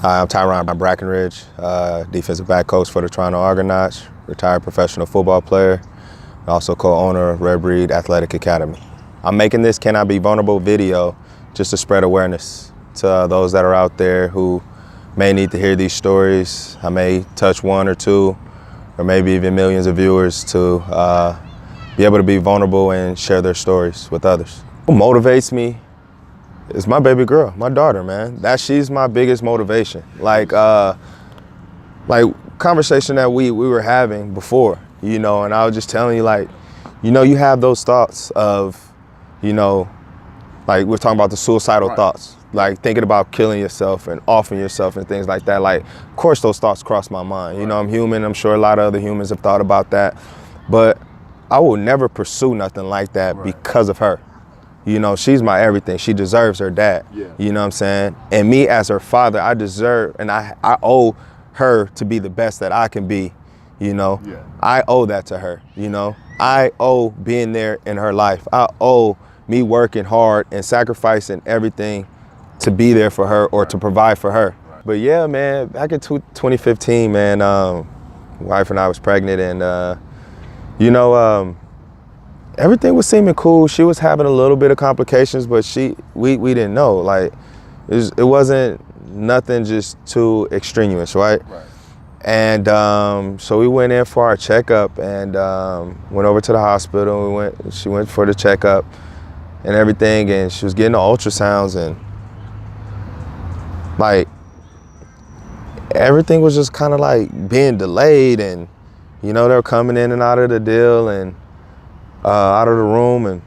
Hi, I'm Tyron Brackenridge, defensive back coach for the Toronto Argonauts, retired professional football player, and also co-owner of Red Breed Athletic Academy. I'm making this Can I Be Vulnerable video just to spread awareness to those that are out there who may need to hear these stories. I may touch one or two, or maybe even millions of viewers to be able to be vulnerable and share their stories with others. What motivates me is my baby girl, my daughter, man. She's my biggest motivation. Like conversation that we were having before, and I was just telling you, you have those thoughts of, like we're talking about the suicidal thoughts, like thinking about killing yourself and offing yourself and things like that. Like, of course those thoughts cross my mind. I'm human. I'm sure a lot of other humans have thought about that, but I will never pursue nothing like that because of her. She's my everything. She deserves her dad. Yeah. You know what I'm saying? And me as her father, I deserve, and I owe her to be the best that I can be. Yeah. I owe that to her. I owe being there in her life. I owe me working hard and sacrificing everything to be there for her or to provide for her. But yeah, man, back in 2015, man, my wife and I was pregnant, and everything was seeming cool. She was having a little bit of complications, but we didn't know. Like, it wasn't nothing just too extraneous, right? And so we went in for our checkup and went over to the hospital. She went for the checkup and everything, and she was getting the ultrasounds, and like everything was just kind of like being delayed, and they were coming in and out of the deal and out of the room, and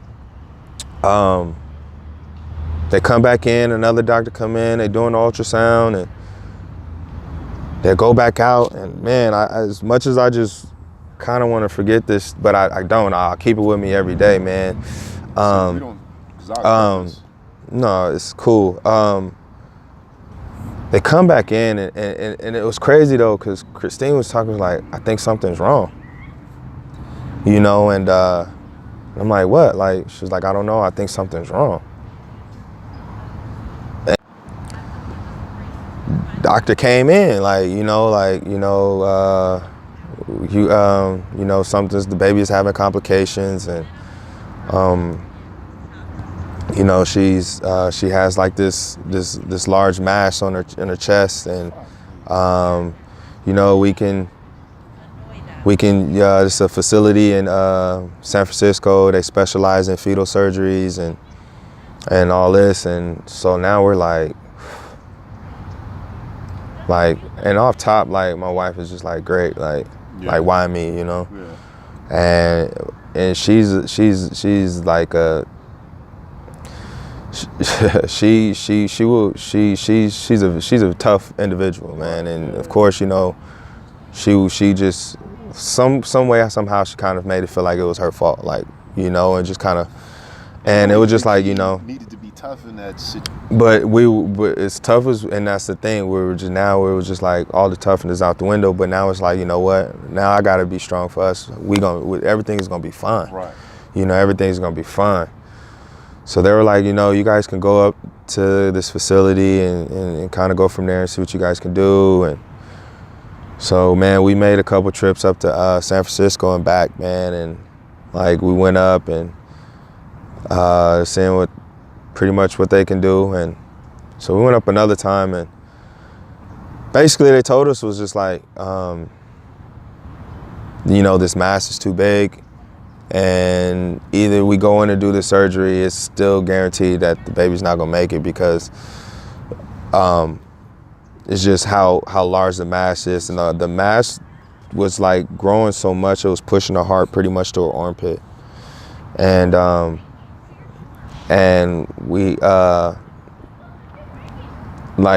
they come back in, another doctor come in, they doing the ultrasound, and they go back out, and man, as much as I just kind of want to forget this, but I don't. I'll keep it with me every day, man. No, it's cool. They come back in, and it was crazy though, because Christine was talking like, I think something's wrong, and I'm like, what? Like, she's like, I don't know, I think something's wrong. And doctor came in, the baby is having complications, and she has like this large mass in her chest, and we can it's a facility in San Francisco. They specialize in fetal surgeries and all this, and so now we're like, and off top, like my wife is just like, great, like why me, and she's like she's a tough individual, man, and of course, she just some way somehow she kind of made it feel like it was her fault, and just kind of, and it was just like, needed to be tough in that situation. But it's tough and that's the thing. We were just like all the toughness out the window. But now it's like, you know what? Now I gotta be strong for us. Everything is gonna be fine. Right. Everything's gonna be fine. So they were like, you guys can go up to this facility and kind of go from there and see what you guys can do. And so, man, we made a couple trips up to San Francisco and back, man, and like we went up and seeing pretty much what they can do. And so we went up another time, and basically they told us was just like, this mass is too big, and either we go in and do the surgery, it's still guaranteed that the baby's not gonna make it, because it's just how large the mass is, and the mass was like growing so much it was pushing her heart pretty much to her armpit, and we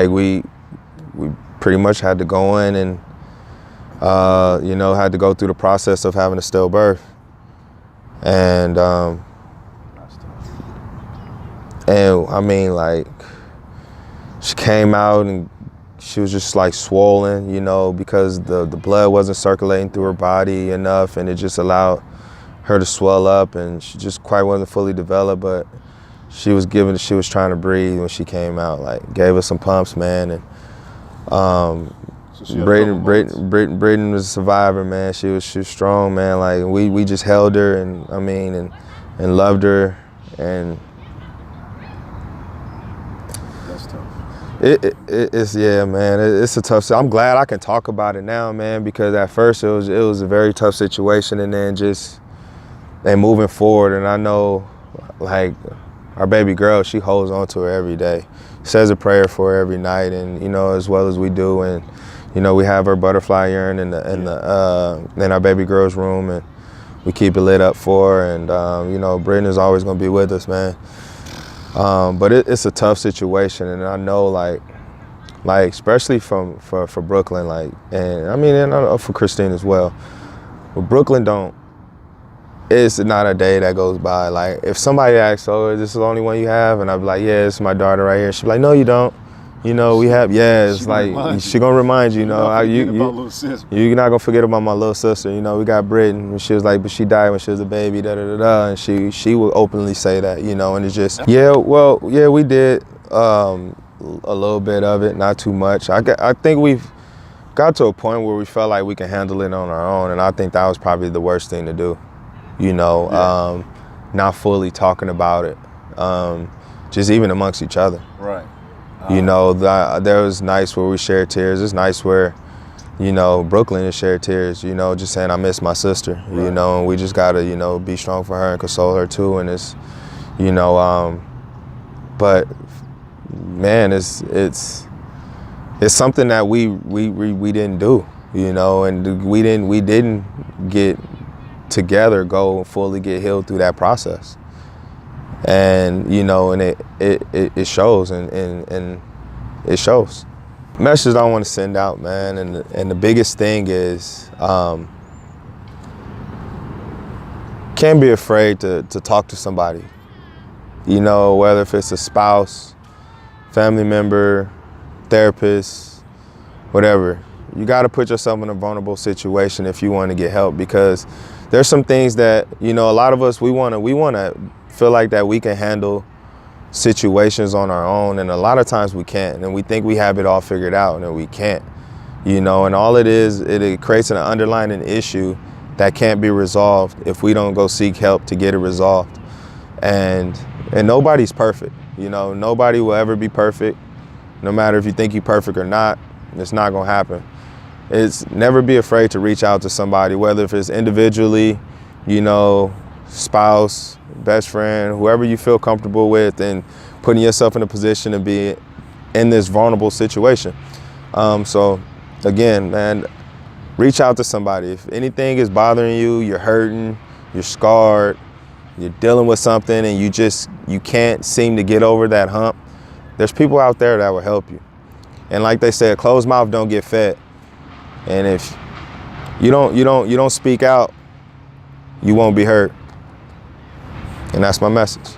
we pretty much had to go in and had to go through the process of having a stillbirth, and I mean, like, she came out and she was just like swollen, because the blood wasn't circulating through her body enough, and it just allowed her to swell up, and she just quite wasn't fully developed, but she was trying to breathe when she came out. Like, gave us some pumps, man, and So she had a couple moments. Braden was a survivor, man. She was strong, man. Like we just held her and loved her, and That's tough. It's yeah, man. It's a tough. I'm glad I can talk about it now, man, because at first it was a very tough situation, and then moving forward, and I know, like, our baby girl, she holds on to her every day, says a prayer for her every night, and as well as we do, and we have her butterfly urn in our baby girl's room, and we keep it lit up for her, and Brittany is always gonna be with us, man. But it's a tough situation, and I know, like especially for Brooklyn, like, and I know for Christine as well. But Brooklyn it's not a day that goes by. Like, if somebody asks, "Oh, is this the only one you have?" and I'd be like, "Yeah, it's my daughter right here." She'd be like, "No, you don't. We have." Yeah, it's like she gonna remind you. You're not gonna forget about my little sister. We got Brittany, and she was like, "But she died when she was a baby." Da da da da. And she would openly say that. And it's just we did a little bit of it, not too much. I think we've got to a point where we felt like we can handle it on our own, and I think that was probably the worst thing to do. Not fully talking about it, just even amongst each other. Right. There was nights where we shared tears. It's nights where, Brooklyn has shared tears, just saying I miss my sister, right. And we just gotta, be strong for her and console her too. And it's, but man, it's something that we didn't do, and we didn't get together, go fully get healed through that process. And and it shows, and it shows. Message I want to send out, man, and the biggest thing is can't be afraid to talk to somebody, whether if it's a spouse, family member, therapist, whatever. You got to put yourself in a vulnerable situation if you want to get help, because there's some things that, a lot of us, we want to feel like that we can handle situations on our own, and a lot of times we can't, and we think we have it all figured out, and we can't, and all it is, it creates an underlying issue that can't be resolved if we don't go seek help to get it resolved. And nobody's perfect, nobody will ever be perfect, no matter if you think you're perfect or not. It's not gonna happen. It's never be afraid to reach out to somebody, whether if it's individually, spouse, best friend, whoever you feel comfortable with, and putting yourself in a position to be in this vulnerable situation. So again, man, reach out to somebody. If anything is bothering you, you're hurting, you're scarred, you're dealing with something, and you can't seem to get over that hump, there's people out there that will help you. And like they said, closed mouth don't get fed. And if you don't speak out, you won't be heard. And that's my message.